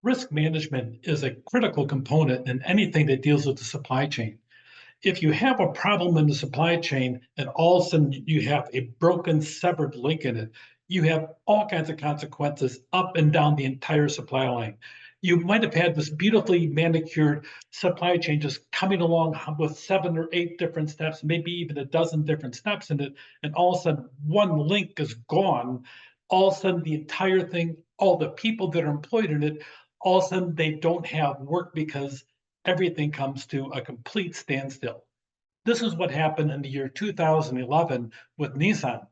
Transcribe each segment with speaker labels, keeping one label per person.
Speaker 1: Risk management is a critical component in anything that deals with the supply chain. If you have a problem in the supply chain and all of a sudden you have a broken, severed link in it, you have all kinds of consequences up and down the entire supply line. You might have had this beautifully manicured supply chain just coming along with 7 or 8 different steps, maybe even a dozen different steps in it, and all of a sudden one link is gone. All of a sudden the entire thing, all the people that are employed in it, all of a sudden they don't have work because everything comes to a complete standstill. This is what happened in the year 2011 with Nissan.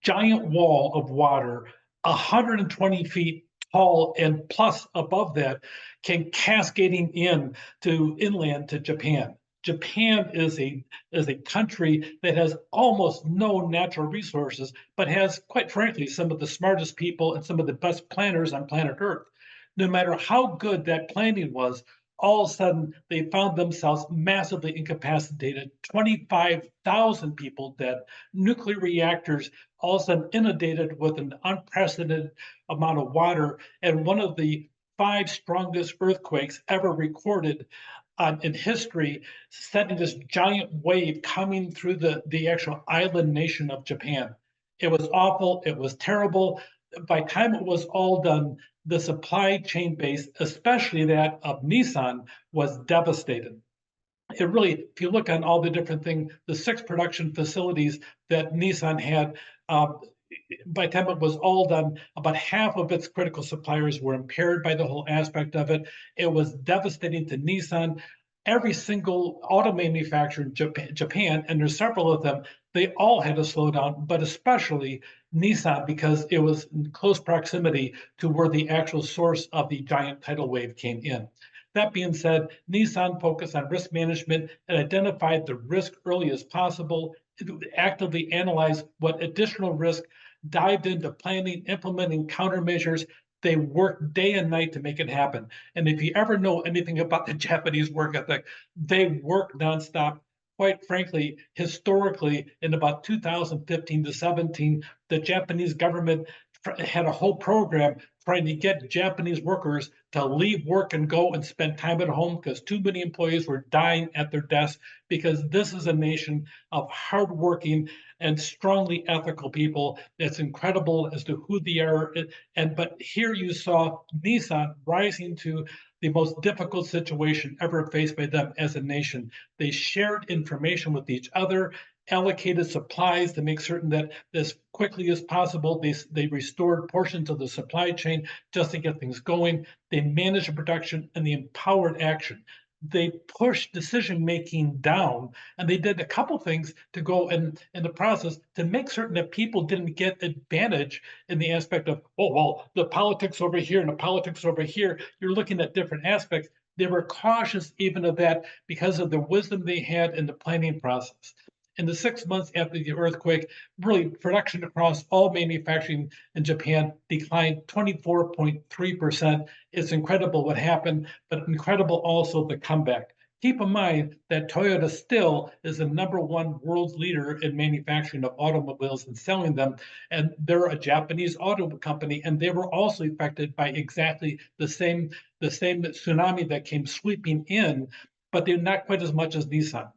Speaker 1: Giant wall of water, 120 feet tall, and plus above that came cascading in to inland to Japan. Japan is a country that has almost no natural resources, but has, quite frankly, some of the smartest people and some of the best planners on planet Earth. No matter how good that planning was, all of a sudden they found themselves massively incapacitated. 25,000 people dead, nuclear reactors all of a sudden inundated with an unprecedented amount of water, and one of the 5 strongest earthquakes ever recorded in history, setting this giant wave coming through the actual island nation of Japan. It was awful. It was terrible. By the time it was all done, the supply chain base, especially that of Nissan, was devastated. It really, if you look on all the different things, the 6 production facilities that Nissan had, by the time it was all done, about half of its critical suppliers were impaired by the whole aspect of it. It was devastating to Nissan. Every single auto manufacturer in Japan, and there's several of them, they all had to slow down, but especially Nissan because it was in close proximity to where the actual source of the giant tidal wave came in. That being said, Nissan focused on risk management and identified the risk early as possible, actively analyzed what additional risk, dived into planning, implementing countermeasures. They worked day and night to make it happen. And if you ever know anything about the Japanese work ethic, they work nonstop. Quite frankly, historically, in about 2015 to 17, the Japanese government had a whole program trying to get Japanese workers to leave work and go and spend time at home because too many employees were dying at their desks, because this is a nation of hardworking and strongly ethical people. It's incredible as to who they are. But here you saw Nissan rising to the most difficult situation ever faced by them as a nation. They shared information with each other, allocated supplies to make certain that as quickly as possible, they restored portions of the supply chain just to get things going. They managed the production and the empowered action. They pushed decision making down, and they did a couple things to go in the process to make certain that people didn't get advantage in the aspect of, oh, well, the politics over here and the politics over here. You're looking at different aspects. They were cautious even of that because of the wisdom they had in the planning process. In the 6 months after the earthquake, really production across all manufacturing in Japan declined 24.3%. It's incredible what happened, but incredible also the comeback. Keep in mind that Toyota still is the #1 world leader in manufacturing of automobiles and selling them. And they're a Japanese auto company, and they were also affected by exactly the same tsunami that came sweeping in, but they're not quite as much as Nissan.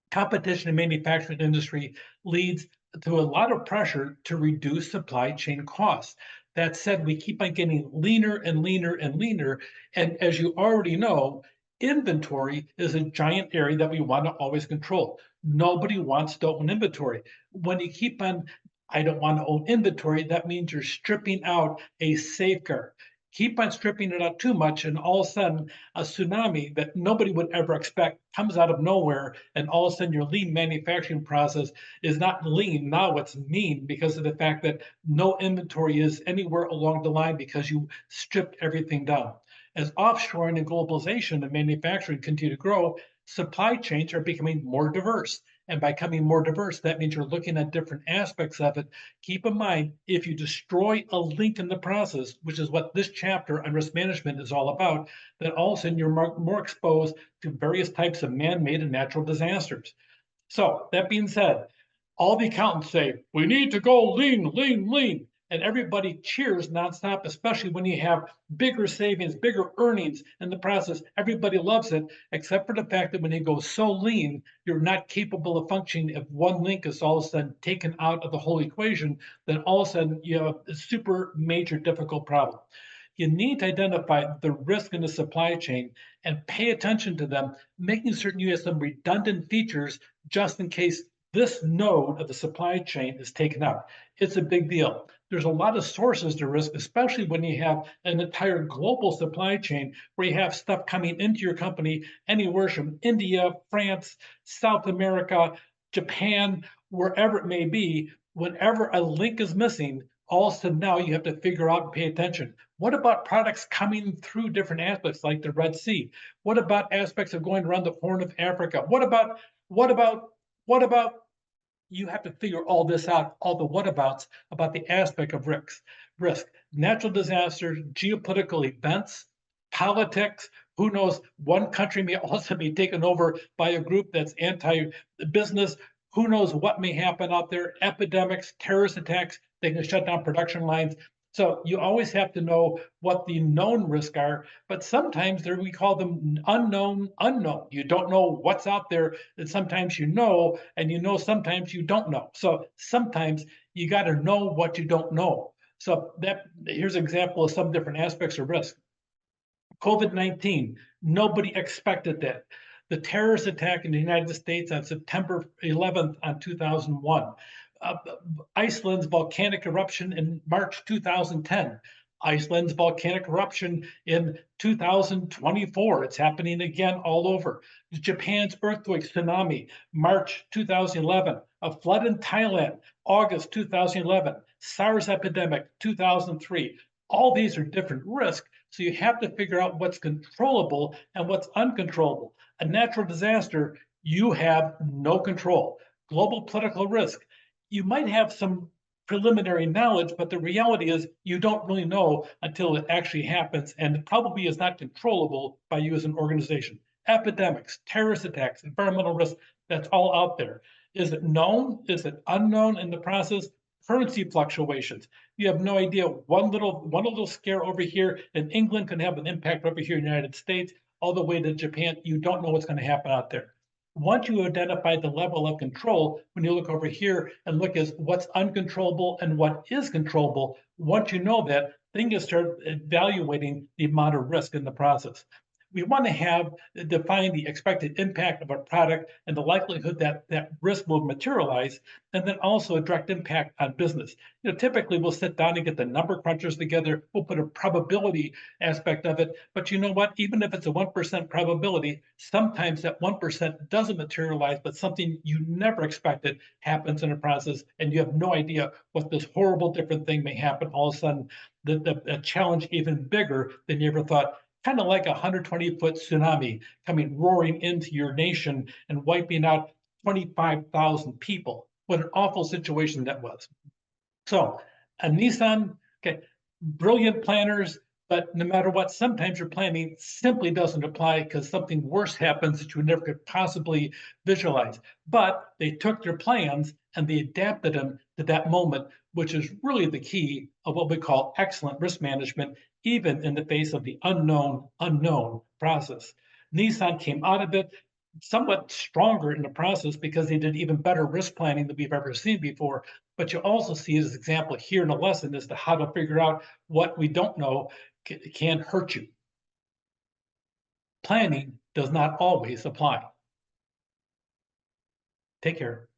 Speaker 1: Competition in manufacturing industry leads to a lot of pressure to reduce supply chain costs. That said, we keep on getting leaner and leaner and leaner. And as you already know, inventory is a giant area that we want to always control. Nobody wants to own inventory. When you keep on, I don't want to own inventory, that means you're stripping out a safeguard. Keep on stripping it out too much, and all of a sudden, a tsunami that nobody would ever expect comes out of nowhere, and all of a sudden, your lean manufacturing process is not lean. Now it's mean because of the fact that no inventory is anywhere along the line because you stripped everything down. As offshoring and globalization and manufacturing continue to grow, supply chains are becoming more diverse. And by becoming more diverse, that means you're looking at different aspects of it. Keep in mind, if you destroy a link in the process, which is what this chapter on risk management is all about, then all of a sudden you're more exposed to various types of man-made and natural disasters. So that being said, all the accountants say, we need to go lean, lean, lean. and everybody cheers nonstop, especially when you have bigger savings, bigger earnings in the process. Everybody loves it, except for the fact that when you go so lean, you're not capable of functioning. If one link is all of a sudden taken out of the whole equation, then all of a sudden you have a super major difficult problem. You need to identify the risk in the supply chain and pay attention to them, making certain you have some redundant features just in case this node of the supply chain is taken out. It's a big deal. There's a lot of sources to risk, especially when you have an entire global supply chain where you have stuff coming into your company anywhere from India, France, South America, Japan, wherever it may be. Whenever a link is missing, all of a sudden now you have to figure out and pay attention. What about products coming through different aspects like the Red Sea? What about aspects of going around the Horn of Africa? What about what about you have to figure all this out, all the whatabouts about the aspect of risk, natural disasters, geopolitical events, politics. Who knows? One country may also be taken over by a group that's anti-business. Who knows what may happen out there? Epidemics, terrorist attacks. They can shut down production lines. So you always have to know what the known risks are, but sometimes there we call them unknown. You don't know what's out there, and sometimes you know, and you know sometimes you don't know. So sometimes you got to know what you don't know. So that here's an example of some different aspects of risk. COVID-19, nobody expected that. The terrorist attack in the United States on September 11th on 2001. Uh, Iceland's volcanic eruption in March 2010. Iceland's volcanic eruption in 2024. It's happening again all over. Japan's earthquake tsunami, March 2011. A flood in Thailand, August 2011. SARS epidemic, 2003. All these are different risks. So you have to figure out what's controllable and what's uncontrollable. A natural disaster, you have no control. Global political risk, you might have some preliminary knowledge, but the reality is you don't really know until it actually happens, and it probably is not controllable by you as an organization. Epidemics, terrorist attacks, environmental risk, that's all out there. Is it known? Is it unknown in the process? Currency fluctuations. You have no idea. One little scare over here in England can have an impact over here in the United States, all the way to Japan. You don't know what's going to happen out there. Once you identify the level of control, when you look over here and look at what's uncontrollable and what is controllable, once you know that, then you start evaluating the amount of risk in the process. We want to have define the expected impact of a product and the likelihood that that risk will materialize, and then also a direct impact on business. Typically we'll sit down and get the number crunchers together. We'll put a probability aspect of it, but you know what? Even if it's a 1% probability, sometimes that 1% doesn't materialize, but something you never expected happens in a process, and you have no idea what this horrible different thing may happen. All of a sudden, the challenge even bigger than you ever thought, kind of like a 120-foot tsunami coming roaring into your nation and wiping out 25,000 people. What an awful situation that was. So, a Nissan, okay, brilliant planners, but no matter what, sometimes your planning simply doesn't apply because something worse happens that you never could possibly visualize. But they took their plans and they adapted them to that moment, which is really the key of what we call excellent risk management, even in the face of the unknown process. Nissan came out of it somewhat stronger in the process because they did even better risk planning than we've ever seen before. But you also see as an example here in a lesson as to how to figure out what we don't know can hurt you. Planning does not always apply. Take care.